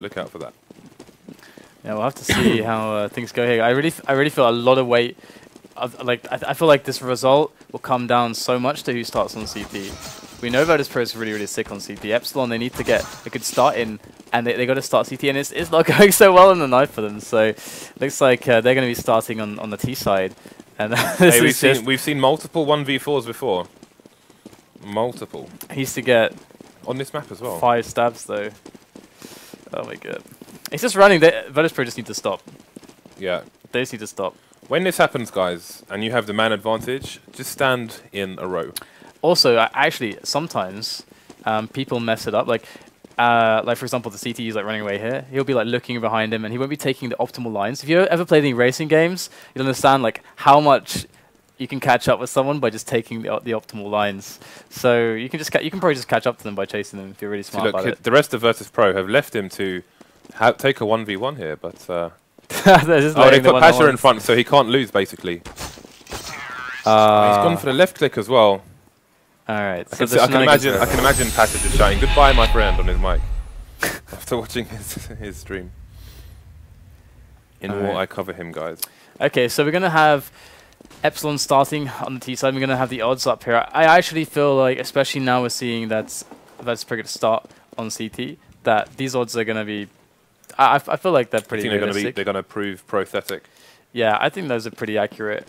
Look out for that. Yeah, we'll have to see how things go here. I really feel a lot of weight. I feel like this result will come down so much to who starts on CT. We know Virtus Pro is really sick on CT. Epsilon, they need to get a good start in, and they got to start CT, and it's not going so well in the knife for them. So looks like they're going to be starting on the T side. And hey, we've seen multiple 1v4s before. Multiple. He used to get on this map as well. 5 stabs though. Oh my god. It's just running. Virtus Pro just need to stop. Yeah. They just need to stop. When this happens, guys, and you have the man advantage, just stand in a row. Also, actually, sometimes people mess it up. Like for example, the CT is like running away here. He'll be like looking behind him, and he won't be taking the optimal lines. If you ever played any racing games, you'll understand like how much you can catch up with someone by just taking the optimal lines. So you can probably just catch up to them by chasing them if you're really smart about it. The rest of Virtus Pro have left him to take a 1v1 here, but they put Pasha in front, so he can't lose basically. He's gone for the left click as well. All right. I can imagine Pasha just shouting "Goodbye, my friend" on his mic after watching his stream. In what I cover him, guys. Okay, so we're gonna have Epsilon starting on the T side. We're going to have the odds up here. I actually feel like, especially now we're seeing that Virtus Pro to start on CT, that these odds are going to be... I feel like they're pretty realistic. They're going to prove prothetic. Yeah, I think those are pretty accurate.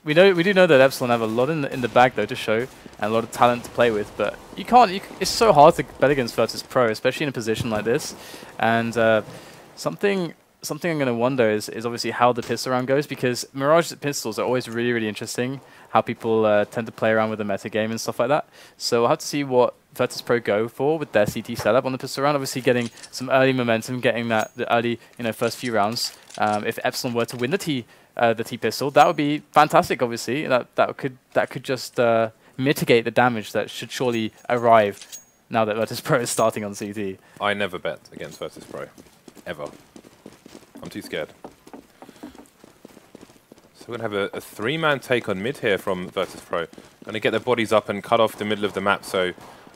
We do know that Epsilon have a lot in the bag, though, to show, and a lot of talent to play with, but you can't... it's so hard to bet against Virtus Pro, especially in a position like this. And something I'm going to wonder is obviously how the pistol round goes, because Mirage pistols are always really interesting, how people tend to play around with the meta game and stuff like that. So we'll have to see what Virtus Pro go for with their CT setup on the pistol round. Obviously getting some early momentum, getting the early first few rounds. If Epsilon were to win the T pistol, that would be fantastic. Obviously, that could just mitigate the damage that should surely arrive now that Virtus Pro is starting on CT. I never bet against Virtus Pro, ever. I'm too scared. So we're going to have a 3-man take on mid here from Virtus Pro. Going to get their bodies up and cut off the middle of the map, so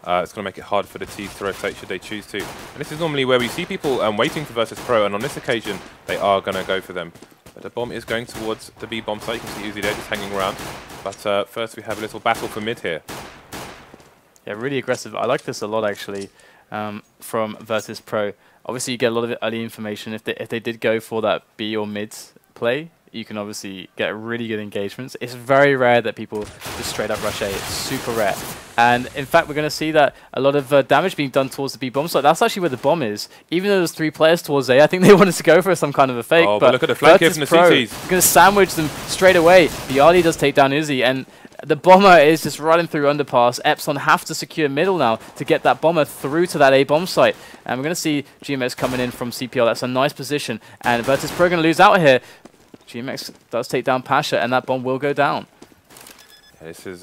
it's going to make it hard for the T to rotate should they choose to. And this is normally where we see people waiting for Virtus Pro, and on this occasion, they are going to go for them. But the bomb is going towards the B bomb site. You can see Uzi there just hanging around. But first we have a little battle for mid here. Yeah, really aggressive. I like this a lot, actually, from Virtus Pro. Obviously, you get a lot of early information. If they did go for that B or mid play, you can obviously get really good engagements. It's very rare that people just straight up rush A. It's super rare. And in fact, we're going to see that a lot of damage being done towards the B bomb site. That's actually where the bomb is. Even though there's 3 players towards A, I think they wanted to go for some kind of a fake. Oh, but look at the flank here from the CTs. We're going to sandwich them straight away. Byali does take down Uzi, and the bomber is just running through underpass. Epsilon have to secure middle now to get that bomber through to that A bomb site. And we're going to see GMX coming in from CPL. That's a nice position. And Virtus Pro going to lose out here. GMX does take down Pasha, and that bomb will go down. Yeah, this is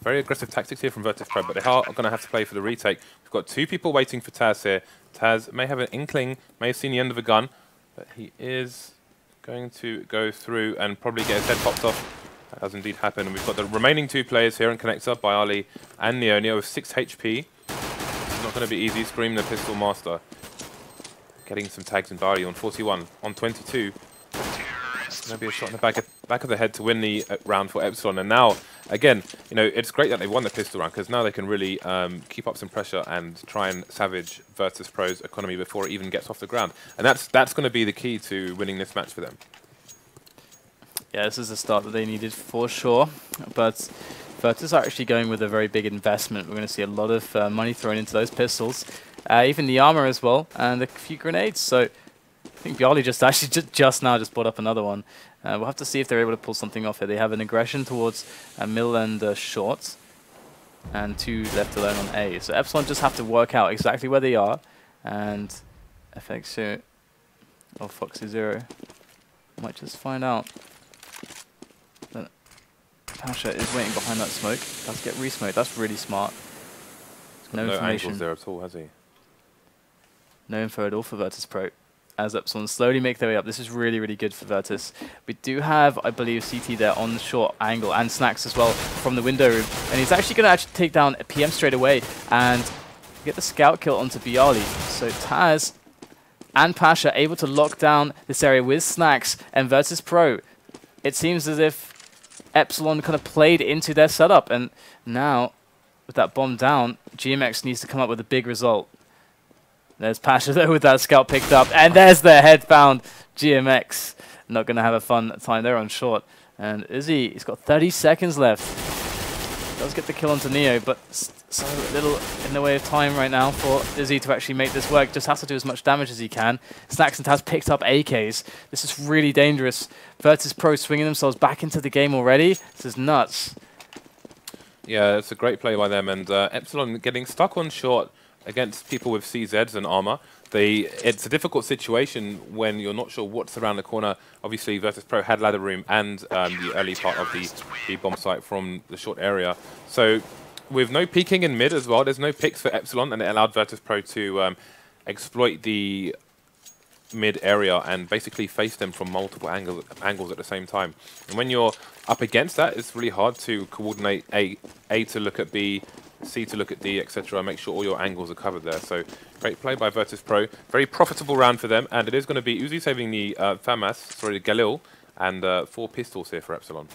very aggressive tactics here from Virtus Pro, but they are going to have to play for the retake. We've got 2 people waiting for Taz here. Taz may have an inkling, may have seen the end of a gun, but he is going to go through and probably get his head popped off. That does indeed happen. And we've got the remaining 2 players here in connector, byali and Neo. Neo with 6 HP. It's not going to be easy. Scream the pistol master. Getting some tags in byali on 41, on 22. It's going to be a shot in the back of the head to win the round for Epsilon. And now, again, it's great that they won the pistol round, because now they can really keep up some pressure and try and savage Virtus Pro's economy before it even gets off the ground. And that's going to be the key to winning this match for them. Yeah, this is the start that they needed for sure. But Virtus are actually going with a very big investment. We're going to see a lot of money thrown into those pistols, even the armor as well, and a few grenades. So I think Byali just now brought up another one. We'll have to see if they're able to pull something off here. They have an aggression towards middle and short, and 2 left alone on A. So Epsilon just have to work out exactly where they are, and FACEIT or FACEIT might just find out. Pasha is waiting behind that smoke. Let's get re-smoked. That's really smart. No information. Angles there at all, has he? No info at all for Virtus Pro. As Epsilon slowly make their way up. This is really good for Virtus. We do have, I believe, CT there on the short angle, and snax as well from the window room. And he's actually going to take down a PM straight away and get the scout kill onto byali. So Taz and pasha able to lock down this area with snax and Virtus Pro. It seems as if Epsilon kind of played into their setup, and now with that bomb down, GMX needs to come up with a big result. There's pasha though with that scout picked up, and there's the headbound GMX. Not going to have a fun time there on short. And Izzy, he's got 30 seconds left. Does get the kill onto Neo, but so little in the way of time right now for Izzy to actually make this work. Just has to do as much damage as he can. snax and Taz picked up AKs. This is really dangerous. Virtus Pro swinging themselves back into the game already. This is nuts. Yeah, it's a great play by them, and Epsilon getting stuck on short against people with CZs and armor. It's a difficult situation when you're not sure what's around the corner. Obviously, Virtus Pro had ladder room and the early part of the bomb site from the short area. So with no peeking in mid as well, there's no picks for Epsilon, and it allowed Virtus Pro to exploit the mid area and basically face them from multiple angles at the same time. And when you're up against that, it's really hard to coordinate A to look at B, C to look at D, etc. Make sure all your angles are covered there. So great play by Virtus Pro. Very profitable round for them, and it is going to be Uzi saving the the Galil, and 4 pistols here for Epsilon.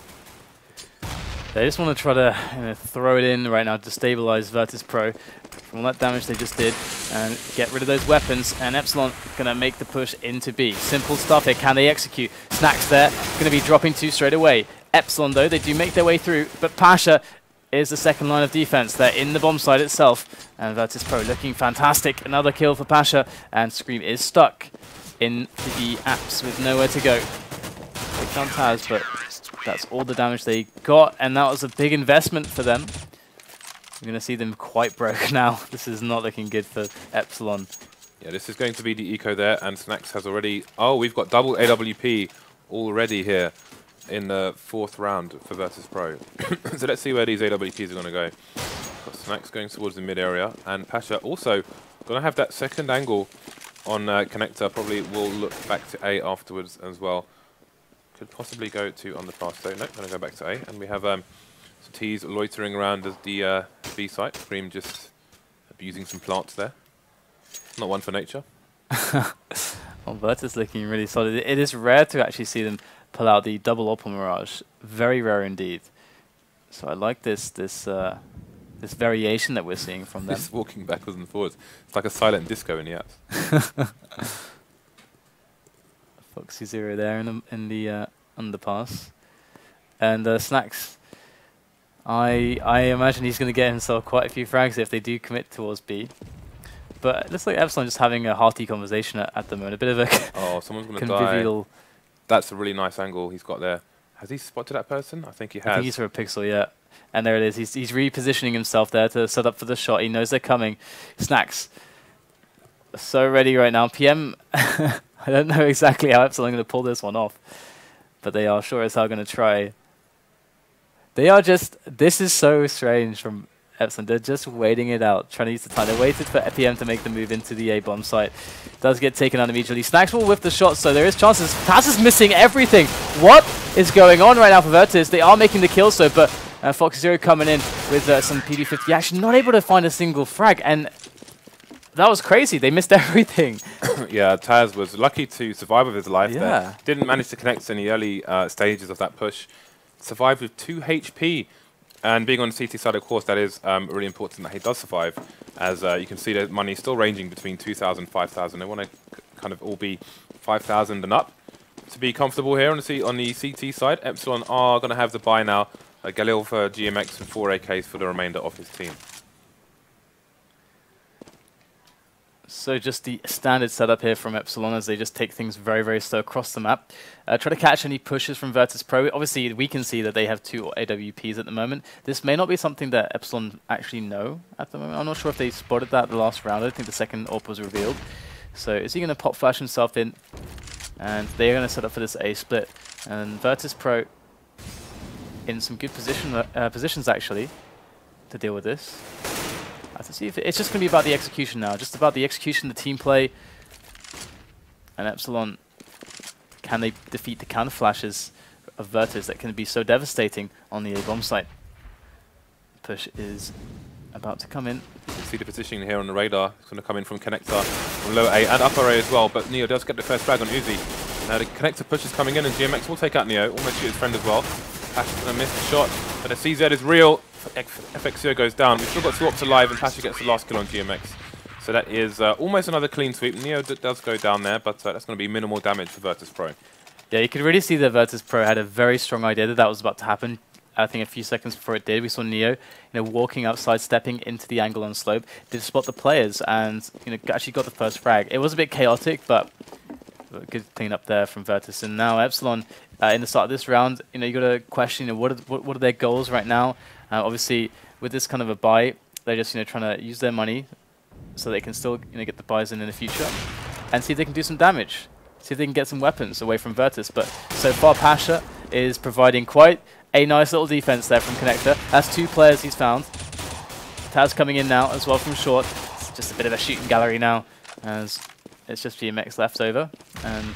They just want to try to throw it in right now to stabilize Virtus Pro from all that damage they just did and get rid of those weapons. And Epsilon going to make the push into B. Simple stuff here. Can they execute? snax there. Going to be dropping 2 straight away. Epsilon, though, they do make their way through, but pasha is the second line of defense. They're in the bomb site itself, and Virtus Pro looking fantastic. Another kill for pasha, and Scream is stuck in the apps with nowhere to go. They can't Taz, but that's all the damage they got, and that was a big investment for them. We're going to see them quite broke now. This is not looking good for Epsilon. Yeah, this is going to be the eco there, and snax has already... Oh, we've got double AWP already here in the 4th round for Virtus Pro. So let's see where these AWPs are going to go. Got snax going towards the mid area, and pasha also going to have that second angle on connector. Probably will look back to A afterwards as well. Could possibly go to underpass, so no, going to go back to A. And we have T's loitering around as the B site. Scream just abusing some plants there. Not one for nature. Well, Virtus looking really solid. It is rare to actually see them pull out the double op on Mirage. Very rare indeed. So I like this variation that we're seeing from them. Just walking backwards and forwards. It's like a silent disco in the apps. Foxy Zero there in the underpass. And snax. I imagine he's going to get himself quite a few frags if they do commit towards B. But it looks like Epsilon just having a hearty conversation at the moment. A bit of a oh, someone's going to die. That's a really nice angle he's got there. Has he spotted that person? I think he has. I think he's for a pixel, yeah. And there it is. He's repositioning himself there to set up for the shot. He knows they're coming. snax. So ready right now. PM, I don't know exactly how Epsilon are going to pull this one off. But they are sure as hell going to try. They are just... This is so strange from Epsilon. They're just waiting it out, trying to use the time. They waited for PM to make the move into the A bomb site. Does get taken out immediately. snax will whiff the shot, so there is chances. Taz is missing everything. What is going on right now for Virtus? They are making the kill, so but Fox Zero coming in with some PD50. Actually not able to find a single frag, and that was crazy. They missed everything. Yeah, Taz was lucky to survive with his life Yeah. there. Didn't manage to connect to any early stages of that push. Survived with 2 HP. And being on the CT side, of course, that is really important that he does survive. As you can see, the money is still ranging between 2,000 and 5,000. They want to kind of all be 5,000 and up to be comfortable here on the CT side. Epsilon are going to have the buy now. Galil for GMX and 4 AKs for the remainder of his team. So just the standard setup here from Epsilon as they just take things very, very slow across the map. Try to catch any pushes from Virtus Pro. Obviously, we can see that they have 2 AWPs at the moment. This may not be something that Epsilon actually know at the moment. I'm not sure if they spotted that the last round. I think the second AWP was revealed. So is he going to pop flash himself in? And they are going to set up for this A split. And Virtus Pro in some good positions, actually, to deal with this. To see if it's just going to be about the execution now, just about the execution, the team play. And Epsilon, can they defeat the counter flashes of Virtus that can be so devastating on the A bomb site? Push is about to come in. see the positioning here on the radar. It's going to come in from Connector, from lower A and upper A as well, but Neo does get the first flag on Uzi. Now the Connector push is coming in, and GMX will take out Neo, almost shoot his friend as well. Pasha's going to miss the shot, but the CZ is real. FACEIT goes down. We've still got 2 ops alive, and Pasha gets the last kill on GMX. So that is almost another clean sweep. Neo does go down there, but that's going to be minimal damage for Virtus Pro. Yeah, you could really see that Virtus Pro had a very strong idea that that was about to happen. I think a few seconds before it did, we saw Neo, walking outside, stepping into the angle on slope, did spot the players, and actually got the first frag. It was a bit chaotic, but good clean up there from Virtus. And now Epsilon, in the start of this round, you got to question, what are their goals right now? Obviously, with this kind of a buy, they're just trying to use their money so they can still get the buys in the future, and see if they can do some damage. See if they can get some weapons away from Virtus. But so far, Pasha is providing quite a nice little defense there from Connector. That's 2 players he's found. Taz coming in now as well from short. It's just a bit of a shooting gallery now, as it's just GMX left over. And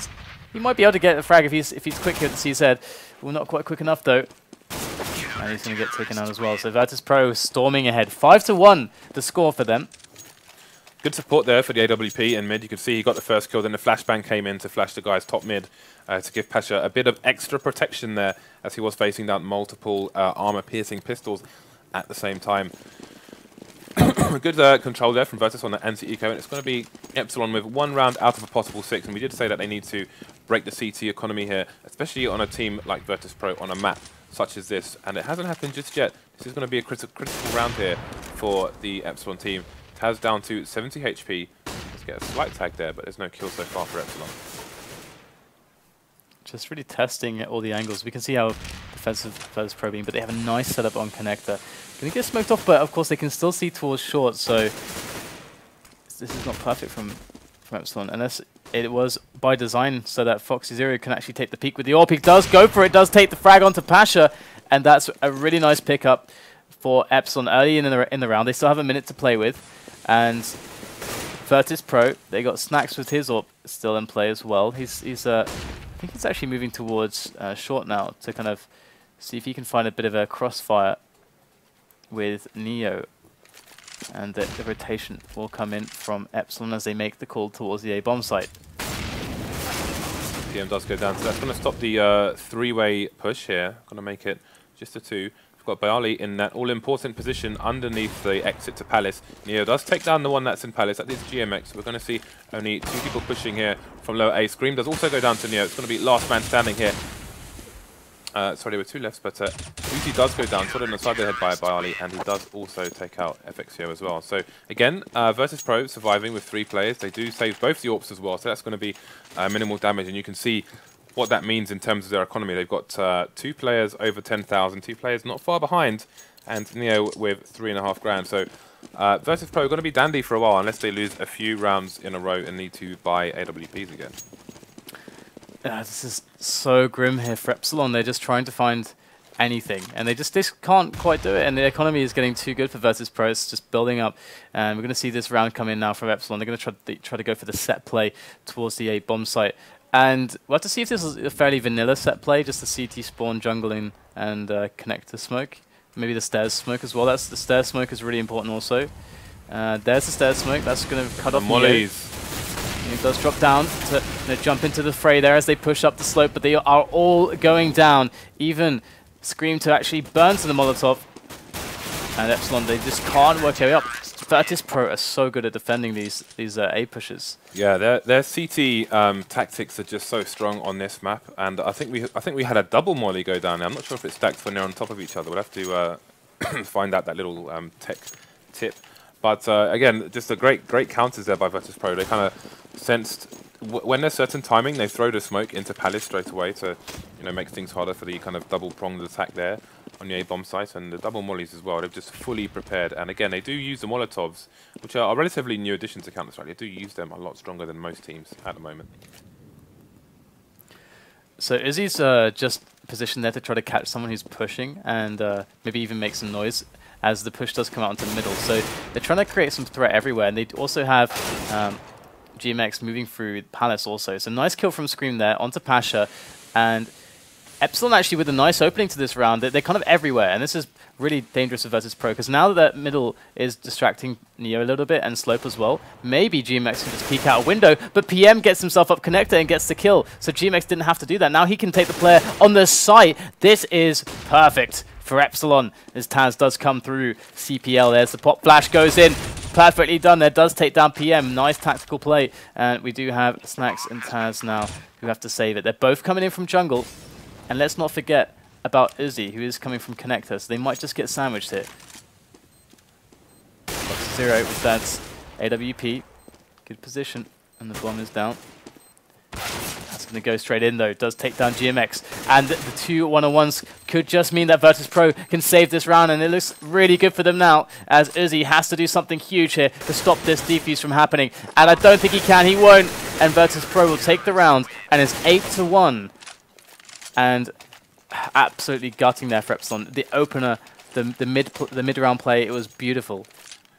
he might be able to get a frag if he's quick here at the CZ. Well, not quite quick enough though. And he's going to get taken out as well. So Virtus Pro storming ahead. 5-1 the score for them. Good support there for the AWP in mid. You can see he got the first kill, then the flashbang came in to flash the guy's top mid to give Pasha a bit of extra protection there, as he was facing down multiple armor-piercing pistols at the same time. Good control there from Virtus on the anti-eco, and it's going to be Epsilon with 1 round out of a possible 6, and we did say that they need to break the CT economy here, especially on a team like Virtus Pro on a map such as this, and it hasn't happened just yet. This is going to be a critical round here for the Epsilon team. Taz down to 70 HP. Let's get a slight tag there, but there's no kill so far for Epsilon. Just really testing all the angles. We can see how defensive Virtus Pro being, but they have a nice setup on Connector. Going to get smoked off, but of course they can still see towards short, so this is not perfect from Epsilon, unless it was by design so that Foxy Zero can actually take the peek with the AWP. Does go for it, does take the frag onto Pasha, and that's a really nice pickup for Epsilon early in the round. They still have a minute to play with, and Virtus Pro, they got snax with his AWP still in play as well. I think he's actually moving towards short now to kind of see if he can find a bit of a crossfire with Neo, and the rotation will come in from Epsilon as they make the call towards the A bomb site. PM does go down, so that's going to stop the 3-way push here. Going to make it just a 2. We've got byali in that all-important position underneath the exit to Palace. Neo does take down the one that's in Palace. That is GMX. We're going to see only 2 people pushing here from lower A. Scream does also go down to Neo. It's going to be last man standing here. Sorry, there were 2 left, but Uzi does go down, shot on the side of the head by byali, and he does also take out FACEIT as well. So again, Virtus Pro surviving with 3 players. They do save both the AWPs as well, so that's going to be minimal damage, and you can see what that means in terms of their economy. They've got 2 players over 10,000, 2 players not far behind, and Neo with 3.5 grand. So Virtus Pro are going to be dandy for a while, unless they lose a few rounds in a row and need to buy AWPs again. This is so grim here for Epsilon. They're just trying to find anything, and they just can't quite do it, and the economy is getting too good for Virtus Pro. It's just building up, and we're going to see this round come in now from Epsilon. They're going to try to go for the set play towards the A bomb site, and we'll have to see if this is a fairly vanilla set play, just the CT spawn, jungling, and connector smoke. Maybe the stairs smoke as well. The stairs smoke is really important also. There's the stairs smoke. That's going to cut off mollies. He does drop down to jump into the fray there as they push up the slope, but they are all going down. Even Scream to actually burn to the Molotov. And Epsilon, they just can't work their way up. Virtus Pro are so good at defending these A pushes. Yeah, their CT tactics are just so strong on this map, and I think we had a double molly go down there. I'm not sure if it's stacked when they're on top of each other. We'll have to find out that little tech tip. But again, just a great counters there by Virtus Pro. They kind of sensed when there's certain timing, they throw the smoke into Palace straight away to make things harder for the kind of double-pronged attack there on the A-bomb site, and the double mollies as well. They've just fully prepared. And again, they do use the Molotovs, which are a relatively new addition to Counter-Strike. They do use them a lot stronger than most teams at the moment. So Izzy's just positioned there to try to catch someone who's pushing and maybe even make some noise as the push does come out into the middle. So they're trying to create some threat everywhere, and they also have GMX moving through Palace also. So nice kill from Scream there onto Pasha, and Epsilon actually with a nice opening to this round. They're kind of everywhere, and this is really dangerous for Virtus Pro, because now that middle is distracting Neo a little bit, and Slope as well, maybe GMX can just peek out a window, but PM gets himself up connector and gets the kill, so GMX didn't have to do that. Now he can take the player on the site. This is perfect for Epsilon, as Taz does come through. CPL, there's the pop flash, goes in. Perfectly done there, does take down PM. Nice tactical play. And we do have Snax and Taz now who have to save it. They're both coming in from jungle. And let's not forget about Uzi, who is coming from connector, so they might just get sandwiched here. FACEIT with that AWP. Good position. And the bomb is down. That's going to go straight in, though. Does take down GMX. And the two one-on-ones could just mean that Virtus Pro can save this round, and it looks really good for them now, as Uzi has to do something huge here to stop this defuse from happening. And I don't think he can. He won't. And Virtus Pro will take the round, and it's 8-1. And absolutely gutting there for Epsilon. The opener, the mid-round play, it was beautiful.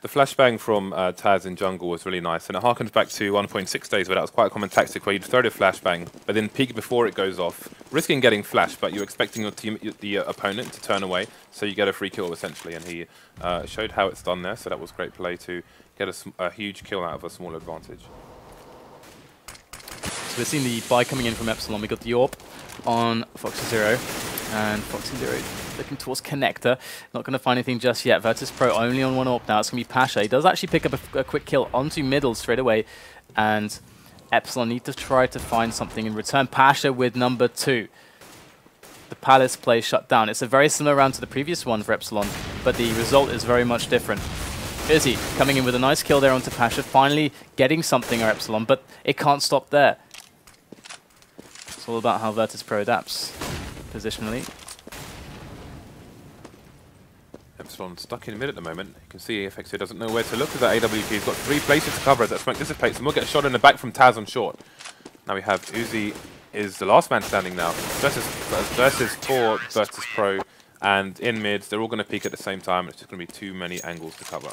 The flashbang from Taz in jungle was really nice, and it harkens back to 1.6 days where that was quite a common tactic where you'd throw the flashbang, but then peek before it goes off, risking getting flashed, but you're expecting your team, the opponent, to turn away, so you get a free kill essentially. And he showed how it's done there, so that was great play to get a huge kill out of a small advantage. So we're seeing the buy coming in from Epsilon. We got the AWP on FACEIT, and FACEIT looking towards connector. Not going to find anything just yet. Virtus Pro only on one AWP now. It's going to be Pasha. He does actually pick up a quick kill onto middle straight away, and Epsilon need to try to find something in return. Pasha with number 2. The Palace play shut down. It's a very similar round to the previous one for Epsilon, but the result is very much different. Izzy coming in with a nice kill there onto Pasha, finally getting something or Epsilon, but it can't stop there. It's all about how Virtus Pro adapts positionally. Epsilon stuck in mid at the moment. You can see FACEIT doesn't know where to look at that AWP. He's got 3 places to cover as that smoke dissipates, and we'll get a shot in the back from Taz on short. Now we have Uzi is the last man standing now. Versus 4 Virtus Pro, and in mids, they're all going to peek at the same time. It's just going to be too many angles to cover.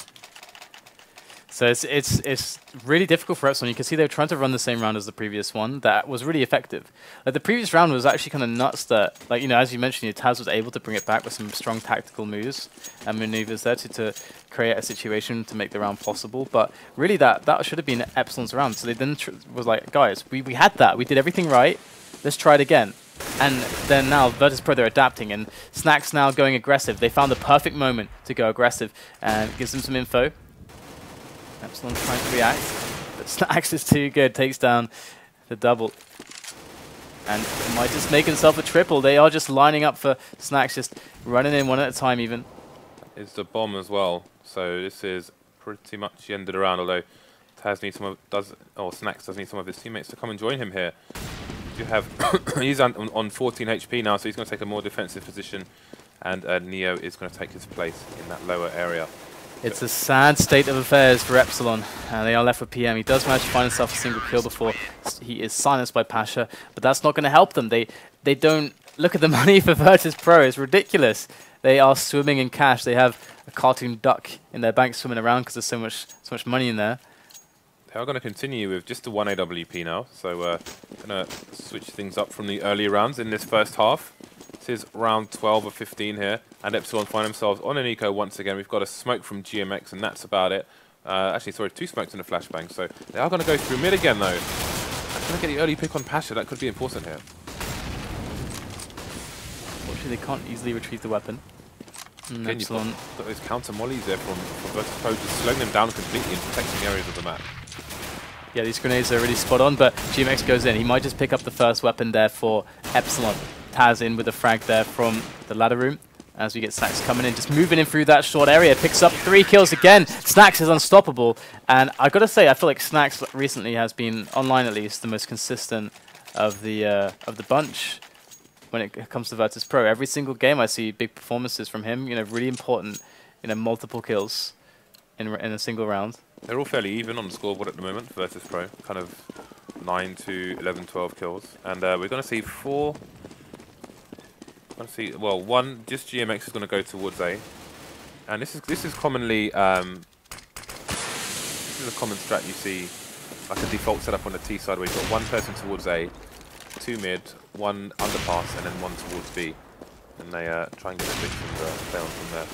So it's really difficult for Epsilon. You can see they were trying to run the same round as the previous one. That was really effective. Like the previous round was actually kind of nuts that, like, you know, as you mentioned, Taz was able to bring it back with some strong tactical moves and maneuvers there to create a situation to make the round possible. But really that should have been Epsilon's round. So they then was like, guys, we had that. We did everything right. Let's try it again. And then now Virtus Pro, they're adapting, and Snax now going aggressive. They found the perfect moment to go aggressive, and it gives them some info. Epsilon trying to react, but Snax is too good, takes down the double. And might just make himself a triple. They are just lining up for Snax, just running in one at a time even. It's the bomb as well, so this is pretty much the end of the round, although Taz needs Snax does need some of his teammates to come and join him here. You have he's on 14 HP now, so he's going to take a more defensive position, and Neo is going to take his place in that lower area. It's a sad state of affairs for Epsilon. They are left with PM. He does manage to find himself a single kill before he is silenced by Pasha, but that's not going to help them. They don't look at the money for Virtus Pro. It's ridiculous. They are swimming in cash. They have a cartoon duck in their bank swimming around because there's so much money in there. They are going to continue with just the 1 AWP now, so going to switch things up from the earlier rounds in this first half. This is round 12 of 15 here, and Epsilon find themselves on an eco once again. We've got a smoke from GMX, and that's about it. Actually, sorry, 2 smokes and a flashbang, so they are going to go through mid again, though. I'm going to get the early pick on Pasha. That could be important here. Unfortunately, they can't easily retrieve the weapon. Again, you've got those counter mollies there from Virtus Pro, just slowing them down completely and protecting areas of the map. Yeah, these grenades are really spot on, but GMX goes in. He might just pick up the first weapon there for Epsilon. Taz in with a frag there from the ladder room as we get Snax coming in, just moving in through that short area, picks up 3 kills again. Snax is unstoppable, and I gotta say, I feel like Snax recently has been, online at least, the most consistent of the bunch when it comes to Virtus Pro. Every single game I see big performances from him, you know, really important, you know, multiple kills in a single round. They're all fairly even on the scoreboard at the moment, Virtus Pro, kind of 9 to 11, 12 kills, and we're gonna see 4. Well, 1, just GMX is going to go towards A, and this is commonly this is a common strat you see, like a default setup on the T side where you've got 1 person towards A, 2 mid, 1 underpass, and then 1 towards B. And they try and get a bit from the fail from there.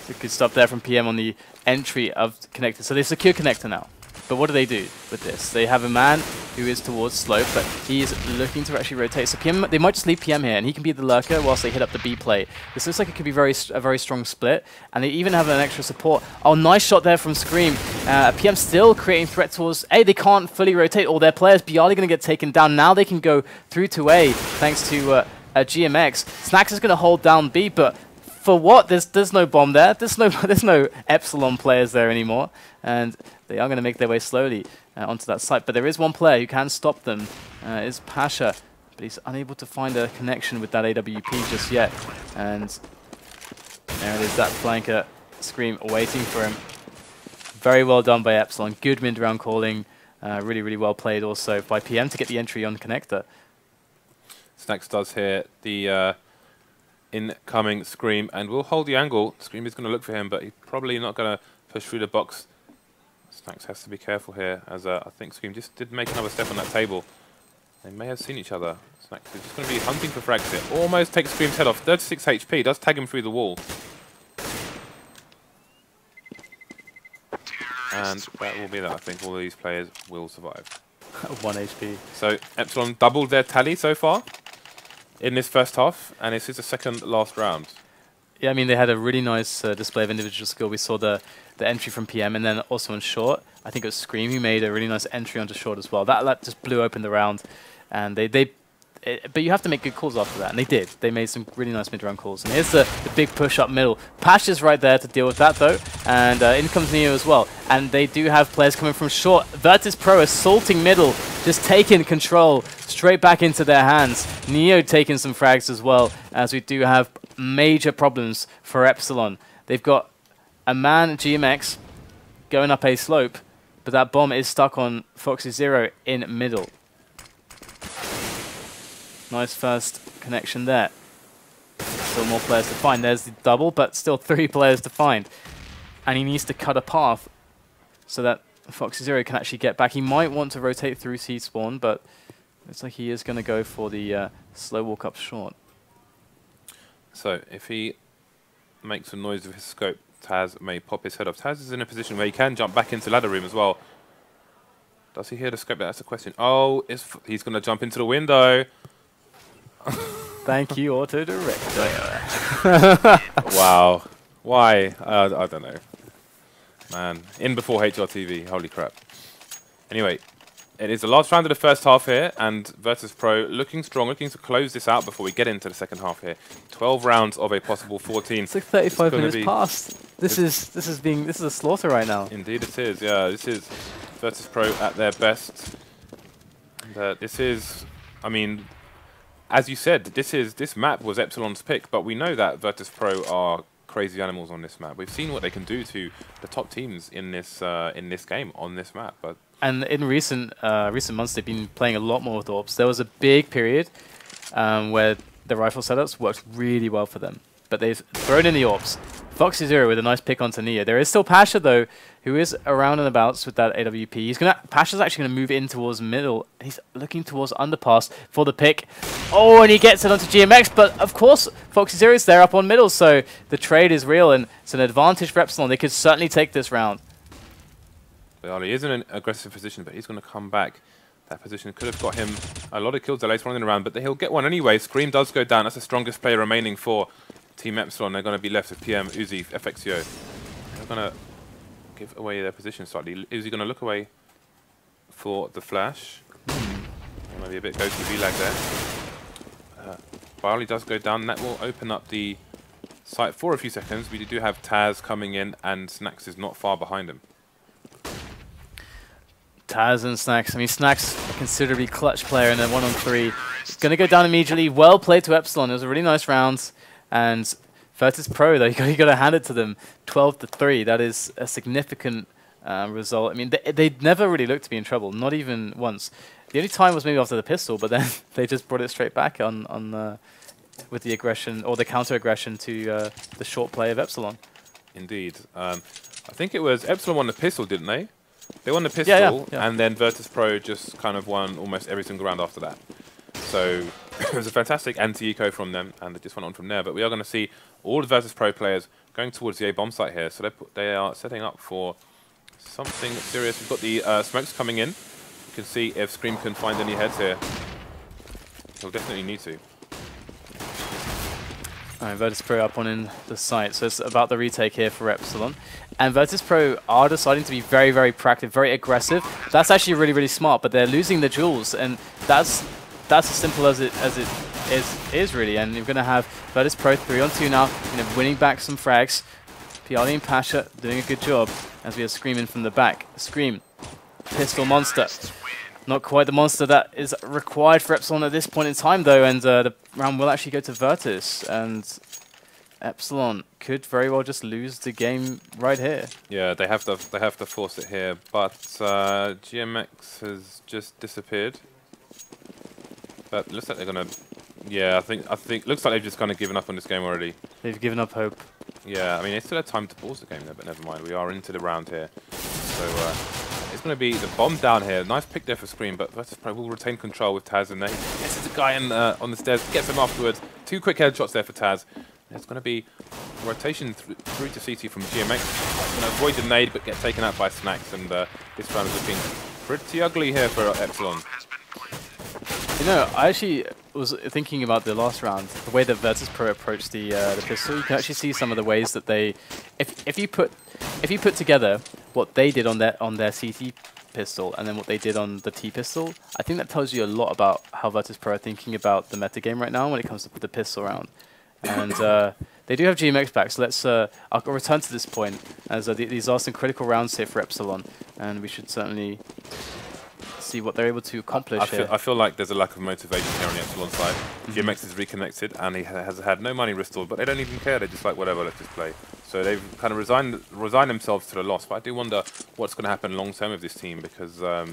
So good stuff there from PM on the entry of connector. So they secure connector now. But what do they do with this? They have a man who is towards slope, but he is looking to actually rotate. So PM, they might just leave PM here, and he can be the lurker whilst they hit up the B plate. This looks like it could be a very strong split, and they even have an extra support. Oh, nice shot there from Scream. PM still creating threat towards A. They can't fully rotate all their players. byali going to get taken down. Now they can go through to A, thanks to GMX. snax is going to hold down B, but for what? There's no bomb there. There's no Epsilon players there anymore, and they are going to make their way slowly onto that site. But there is one player who can stop them. Is Pasha, but he's unable to find a connection with that AWP just yet. And there it is, that flanker Scream waiting for him. Very well done by Epsilon. Good mid round calling. Really, really well played also by PM to get the entry on the connector. snax does hear the incoming Scream and will hold the angle. Scream is going to look for him, but he's probably not going to push through the box. snax has to be careful here, as I think Scream just did make another step on that table. They may have seen each other. snax is just going to be hunting for frags here. Almost takes Scream's head off. 36 HP, does tag him through the wall. And that will be that. I think all of these players will survive. 1 HP. So Epsilon doubled their tally so far in this first half, and this is the second last round. Yeah, I mean, they had a really nice display of individual skill. We saw the entry from PM, and then also on short, I think it was Scream who made a really nice entry onto short as well. That just blew open the round, and but you have to make good calls after that, and they did. They made some really nice mid-round calls. And here's the big push up middle. Pash is right there to deal with that, though, and in comes Neo as well. And they do have players coming from short. Virtus Pro assaulting middle, just taking control straight back into their hands. Neo taking some frags as well, as we do have major problems for Epsilon. They've got a man, GMX, going up a slope, but that bomb is stuck on FACEIT in middle. Nice first connection there. Still more players to find. There's the double, but still 3 players to find. And he needs to cut a path so that FACEIT can actually get back. He might want to rotate through C-spawn, but looks like he is going to go for the slow walk up short. So if he makes a noise with his scope, Taz may pop his head off. Taz is in a position where he can jump back into ladder room as well. Does he hear the scope? That's the question. Oh, he's going to jump into the window. Thank you, Auto Director. Wow. Why? I don't know. Man, in before HRTV. Holy crap. Anyway, it is the last round of the first half here, and Virtus Pro looking strong, looking to close this out before we get into the second half here. 12 rounds of a possible 14. It's like 35 minutes past. This is a slaughter right now. Indeed it is. Yeah, this is Virtus Pro at their best. And, this is, I mean, as you said, this map was Epsilon's pick, but we know that Virtus Pro are crazy animals on this map. We've seen what they can do to the top teams in this game on this map. But and in recent months, they've been playing a lot more with AWPs. There was a big period where the rifle setups worked really well for them, but they've thrown in the AWPs. FACEIT with a nice pick onto Nia. There is still Pasha, though, who is around and abouts with that AWP. Pasha's actually going to move in towards middle. He's looking towards underpass for the pick. Oh, and he gets it onto GMX, but of course, FACEIT is there up on middle, so the trade is real, and it's an advantage for Epsilon. They could certainly take this round. byali is in an aggressive position, but he's going to come back. That position could have got him a lot of kills later on in the round, but he'll get one anyway. Scream does go down. That's the strongest player remaining for Team Epsilon. They're going to be left with PM, Uzi, FXO. They're going to give away their position slightly. Uzi going to look away for the flash. Maybe a bit ghosty V-lag there. byali does go down. That will open up the site for a few seconds. We do have Taz coming in, and snax is not far behind him. Taz and snax. I mean, snax, a considerably clutch player in a 1-on-3. Going to go down immediately. Well played to Epsilon. It was a really nice round. And Virtus Pro, though, you got to hand it to them. 12-3. That is a significant result. I mean, they never really looked to be in trouble. Not even once. The only time was maybe after the pistol, but then they just brought it straight back on with the aggression or the counter aggression to the short play of Epsilon. Indeed. I think it was Epsilon won the pistol, didn't they? They won the pistol, yeah. and then Virtus Pro just kind of won almost every single round after that. So it was a fantastic anti-eco from them, and they just went on from there. But we are going to see all the Virtus Pro players going towards the A bomb site here. So they are setting up for something serious. We've got the smokes coming in. You can see if Scream can find any heads here. He'll definitely need to. Alright, Virtus Pro up on in the site, so it's about the retake here for Epsilon. And Virtus Pro are deciding to be very, very proactive, very aggressive. That's actually really, really smart, but they're losing the jewels, and that's as simple as it is really. And you're going to have Virtus Pro 3-on-2 now, winning back some frags. byali and Pasha doing a good job as we are screaming from the back. Scream, pistol monster. Not quite the monster that is required for Epsilon at this point in time, though, and the round will actually go to Virtus, and Epsilon could very well just lose the game right here. Yeah, they have to force it here, but GMX has just disappeared. But it looks like they're gonna. Yeah, I think looks like they've just kind of given up on this game already. They've given up hope. Yeah, I mean, they still had time to pause the game there, but never mind. We are into the round here, so. It's going to be the bomb down here. Nice pick there for Scream, but Virtus Pro will retain control with Taz in there. This is a guy on the stairs, gets him afterwards. 2 quick headshots there for Taz. There's going to be a rotation through to CT from GMX. Going to avoid the nade, but get taken out by snax, and this round is looking pretty ugly here for Epsilon. I actually was thinking about the last round, the way that Virtus Pro approached the pistol. You can actually see some of the ways that they, if you put together what they did on their CT pistol and then what they did on the T pistol, I think that tells you a lot about how Virtus Pro are thinking about the metagame right now when it comes to the pistol round. And they do have GMX back, so let's I'll return to this point, as these are some critical rounds here for Epsilon, and we should certainly see what they're able to accomplish here. I feel like there's a lack of motivation here on the Epsilon side. GMX is reconnected, and he has had no money restored, but they don't even care. They're just like, whatever, let's just play. So they've kind of resigned themselves to the loss. But I do wonder what's going to happen long term with this team, because I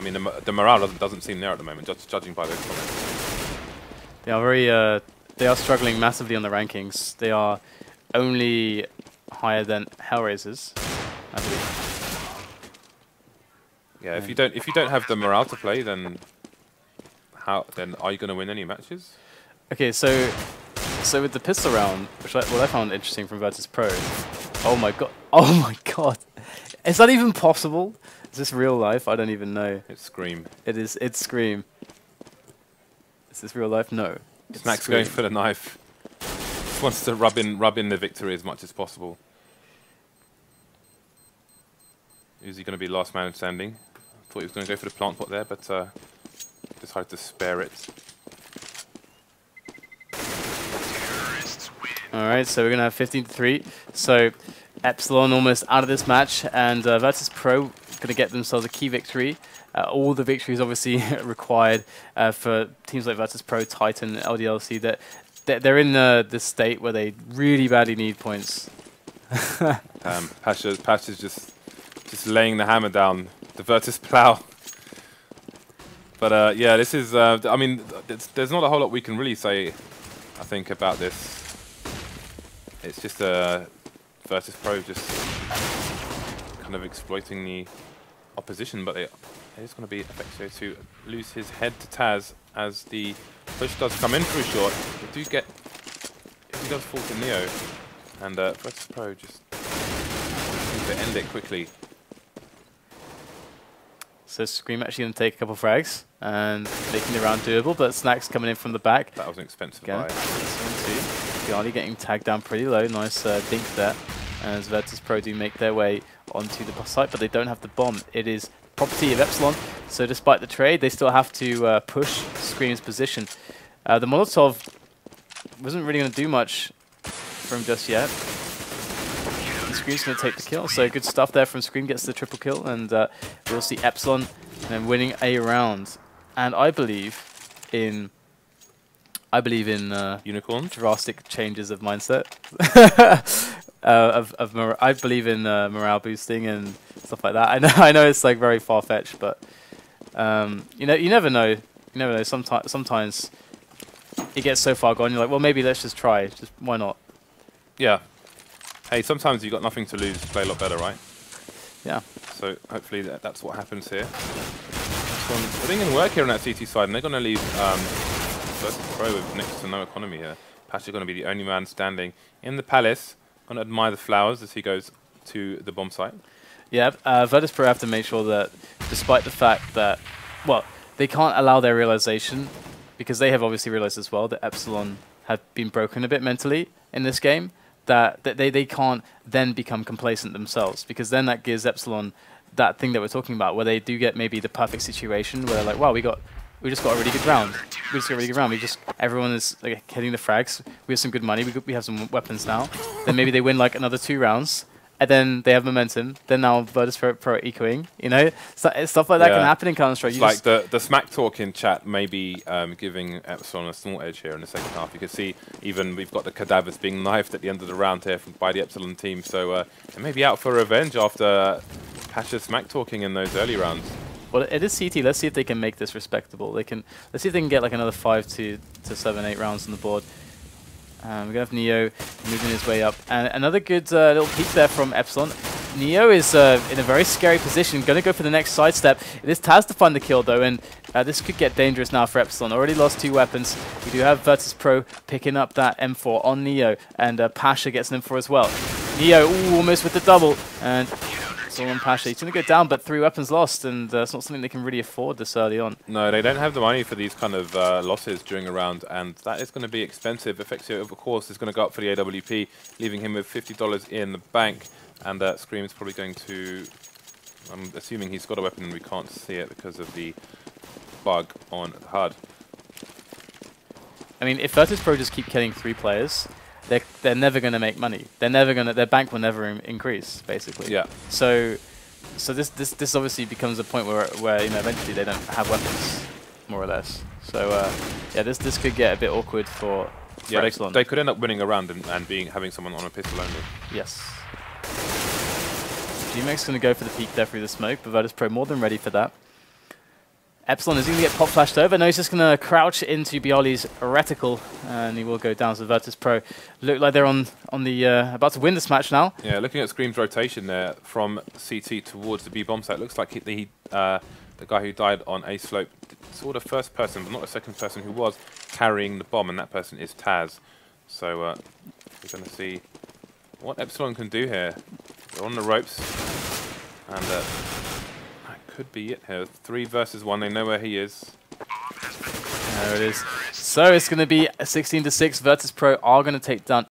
mean the morale doesn't seem there at the moment, just judging by those comments. They are they are struggling massively on the rankings. They are only higher than Hellraisers, I believe. Yeah, if you don't have the morale to play, then are you going to win any matches? Okay, so with the pistol round, what I found interesting from Virtus Pro. Oh my god, is that even possible? Is this real life? I don't even know. It's Scream. It's Scream. Is this real life? No. Snax going for the knife. Just wants to rub in the victory as much as possible. Is he going to be last man standing? Thought he was going to go for the plant pot there, but decided to spare it. Alright, so we're going to have 15-3. So Epsilon almost out of this match, and Virtus Pro going to get themselves a key victory. All the victories obviously required for teams like Virtus Pro, Titan, LDLC. That they're in this state where they really badly need points. Pasha's just laying the hammer down. The Virtus plow. But yeah, this is. I mean, there's not a whole lot we can really say, I think, about this. It's just Virtus Pro just kind of exploiting the opposition, but it is going to be FACEIT to lose his head to Taz as the push does come in through short. They do get. He does fall to Neo, and Virtus Pro just seems to end it quickly. So Scream actually going to take a couple frags and making the round doable, but snax coming in from the back. That was an expensive buy. byali getting tagged down pretty low. Nice dink there. As Virtus Pro do make their way onto the site, but they don't have the bomb. It is property of Epsilon, so despite the trade, they still have to push Scream's position. The Molotov wasn't really going to do much for him just yet. Scream's going to take the kill, so good stuff there from Scream, gets the triple kill, and we'll see Epsilon winning a round. And I believe in unicorn drastic changes of mindset. I believe in morale boosting and stuff like that. I know it's like very far fetched, but you never know. You never know. Sometimes it gets so far gone. You're like, well, maybe let's just try. Just why not? Yeah. Hey, sometimes you've got nothing to lose. Play a lot better, right? Yeah. So hopefully that's what happens here. Epsilon putting in work here on that CT side, and they're going to leave Virtus Pro with next to no economy here. Pasha going to be the only man standing in the palace. Going to admire the flowers as he goes to the bomb site. Yeah, Virtus Pro have to make sure that, despite the fact that, well, they can't allow their realization, because they have obviously realized as well that Epsilon have been broken a bit mentally in this game, that they can't then become complacent themselves, because then that gives Epsilon that thing that we're talking about, where they do get maybe the perfect situation where they're like, wow, we just got a really good round. Everyone is like hitting the frags. We have some good money. We have some weapons now. Then maybe they win like another 2 rounds, and then they have momentum. Then now Virtus Pro are ecoing. You know, stuff like that can happen in Counter-Strike. It's like the smack talk in chat may be giving Epsilon a small edge here in the second half. You can see even we've got the cadavers being knifed at the end of the round here by the Epsilon team. So they may be out for revenge after Pasha smack talking in those early rounds. Well, it is CT. Let's see if they can make this respectable. Let's see if they can get like another 5 to 7, 8 rounds on the board. We're going to have Neo moving his way up. And another good little peek there from Epsilon. Neo is in a very scary position, going to go for the next sidestep. It is Taz to find the kill though, and this could get dangerous now for Epsilon. Already lost 2 weapons. We do have Virtus Pro picking up that M4 on Neo, and Pasha gets an M4 as well. Neo, ooh, almost with the double, and it's all on Pasha. He's going to go down, but 3 weapons lost, and it's not something they can really afford this early on. No, they don't have the money for these kind of losses during a round, and that is going to be expensive. FACEIT, of course, is going to go up for the AWP, leaving him with $50 in the bank, and Scream is probably going to... I'm assuming he's got a weapon and we can't see it because of the bug on the HUD. I mean, if Virtus Pro just keep killing 3 players, they're never going to make money. Their bank will never increase, basically. Yeah. So this obviously becomes a point where you know eventually they don't have weapons, more or less. So yeah, this could get a bit awkward for Epsilon. They could end up winning a round and having someone on a pistol only. Yes. GMAX going to go for the peek there through the smoke, but Virtus Pro more than ready for that. Epsilon is going to get pop flashed over. No, he's just going to crouch into byali's reticle, and he will go down. So Virtus Pro look like they're on the about to win this match now. Yeah, looking at Scream's rotation there from CT towards the B bomb site, looks like the guy who died on A slope, sort of first person, but not a second person, who was carrying the bomb, and that person is Taz. So we're going to see what Epsilon can do here. They're on the ropes, and that could be it here. 3 versus 1. They know where he is. There it is. So it's going to be a 16-6. Virtus Pro are going to take down